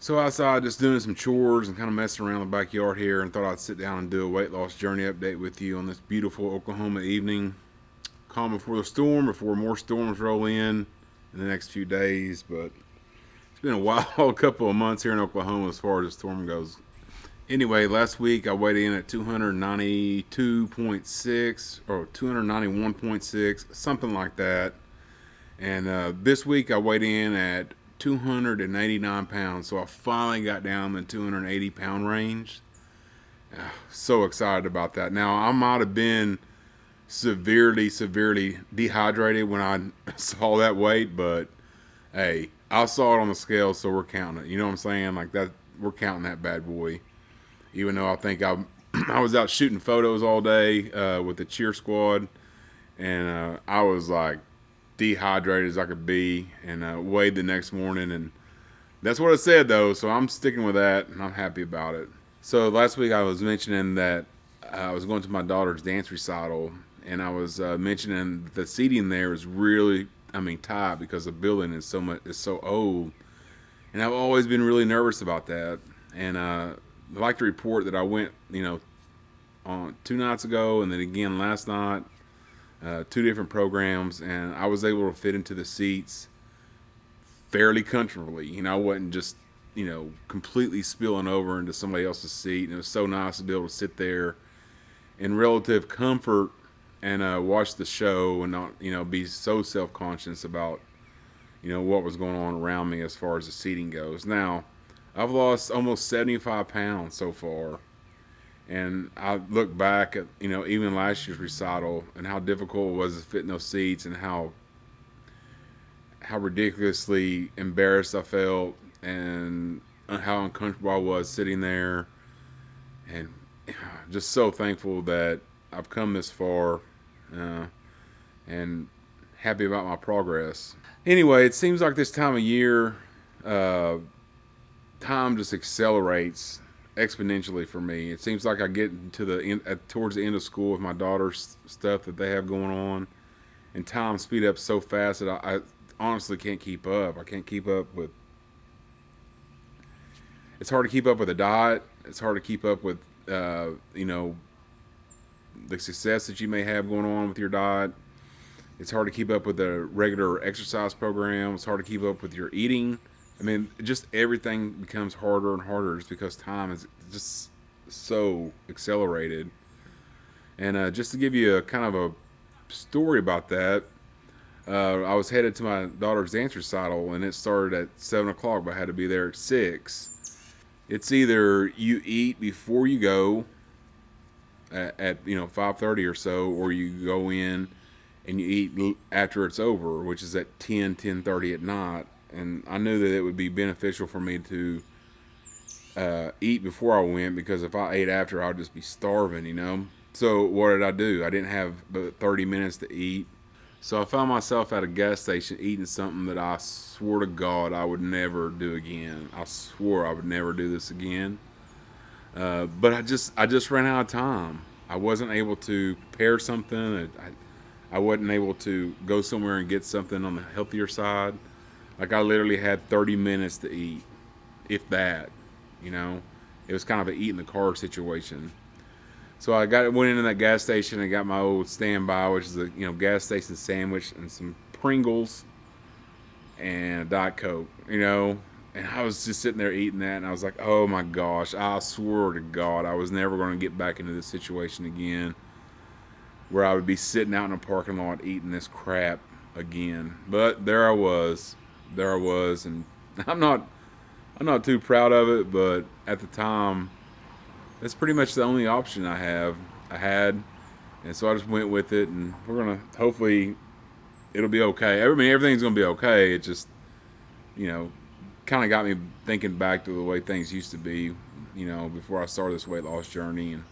So outside, just doing some chores and kind of messing around the backyard here, and thought I'd sit down and do a weight loss journey update with you on this beautiful Oklahoma evening. Calm before the storm, before more storms roll in the next few days. But it's been a wild couple of months here in Oklahoma as far as the storm goes. Anyway, last week I weighed in at 292.6 or 291.6, something like that. And this week I weighed in at 289 pounds. So I finally got down the 280-pound range. So excited about that. Now, I might have been severely dehydrated when I saw that weight, but hey, I saw it on the scale, so we're counting it. You know what I'm saying? Like that, we're counting that bad boy. Even though I think I was out shooting photos all day with the cheer squad, and I was like dehydrated as I could be, and weighed the next morning, and that's what it said though. So I'm sticking with that, and I'm happy about it. So last week I was mentioning that I was going to my daughter's dance recital, and I was mentioning the seating there is really, tight because the building is so old, and I've always been really nervous about that. And I'd like to report that I went, on 2 nights ago, and then again last night, two different programs, and I was able to fit into the seats fairly comfortably. I wasn't just, completely spilling over into somebody else's seat, and it was so nice to be able to sit there in relative comfort and watch the show and not, be so self-conscious about, what was going on around me as far as the seating goes. Now, I've lost almost 75 pounds so far. And I look back at, even last year's recital and how difficult it was to fit in those seats, and how ridiculously embarrassed I felt, and how uncomfortable I was sitting there. And just so thankful that I've come this far, and happy about my progress. Anyway, it seems like this time of year, uh, time just accelerates exponentially for me. It seems like I get to the end, towards the end of school with my daughter's stuff that they have going on, and time speed up so fast that I honestly can't keep up. I can't keep up with. It's hard to keep up with a diet. It's hard to keep up with, the success that you may have going on with your diet. It's hard to keep up with the regular exercise program. It's hard to keep up with your eating. Just everything becomes harder and harder just because time is just so accelerated. And just to give you a kind of a story about that, I was headed to my daughter's dance recital, and it started at 7 o'clock, but I had to be there at 6. It's either you eat before you go at 5:30 or so, or you go in and you eat after it's over, which is at 10:30 at night. And I knew that it would be beneficial for me to eat before I went, because if I ate after, I'd just be starving. So what did I do? I didn't have but 30 minutes to eat. So I found myself at a gas station eating something that I swore to God I would never do again. I swore I would never do this again. But I just ran out of time. I wasn't able to prepare something. I wasn't able to go somewhere and get something on the healthier side. Like, I literally had 30 minutes to eat, if that. It was kind of an eat in the car situation. So went into that gas station and got my old standby, which is a gas station sandwich and some Pringles and a Diet Coke. And I was just sitting there eating that, and I was like, oh my gosh, I swore to God I was never going to get back into this situation again, where I would be sitting out in a parking lot eating this crap again. But there I was, and I'm not too proud of it, but at the time, that's pretty much the only option I had, and so I just went with it, and we're gonna hopefully it'll be okay. Everything's gonna be okay. It just, you know, kind of got me thinking back to the way things used to be, before I started this weight loss journey, and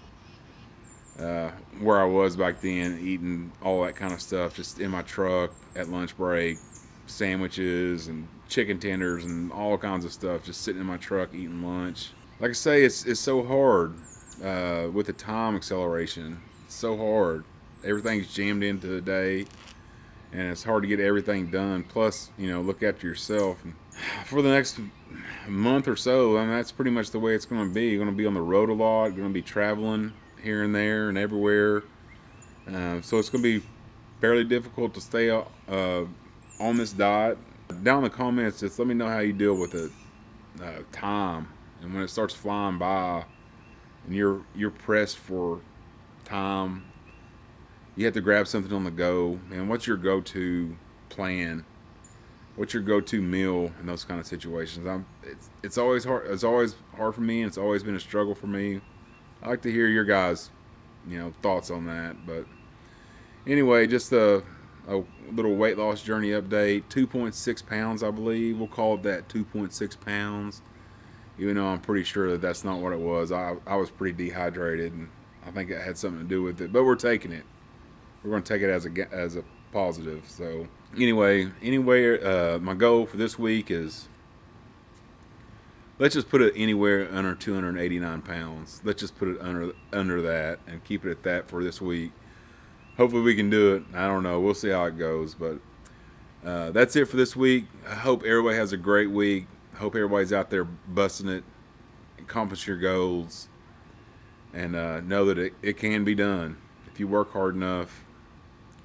where I was back then, eating all that kind of stuff just in my truck at lunch break, sandwiches and chicken tenders and all kinds of stuff, just sitting in my truck eating lunch. Like I say, it's so hard with the time acceleration. It's so hard. Everything's jammed into the day, and it's hard to get everything done. Plus, look after yourself. And for the next month or so. I mean, that's pretty much the way it's going to be. You're going to be on the road a lot. Going to be traveling here and there and everywhere. So it's going to be fairly difficult to stay on this diet. Down in the comments, just let me know how you deal with it. Time, and when it starts flying by, and you're pressed for time, you have to grab something on the go. And what's your go-to plan? What's your go-to meal in those kind of situations? It's always hard. It's always hard for me, and it's always been a struggle for me. I like to hear your guys, thoughts on that. But anyway, just a little weight loss journey update. 2.6 pounds, I believe. We'll call it that. 2.6 pounds. Even though I'm pretty sure that that's not what it was. I was pretty dehydrated, and I think it had something to do with it. But we're taking it. We're going to take it as a positive. So anyway, my goal for this week is, let's just put it anywhere under 289 pounds. Let's just put it under that and keep it at that for this week. Hopefully we can do it. I don't know. We'll see how it goes. But that's it for this week. I hope everybody has a great week. I hope everybody's out there busting it, accomplish your goals, and know that it can be done. If you work hard enough,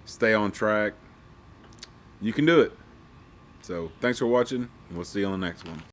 stay on track, you can do it. So thanks for watching, and we'll see you on the next one.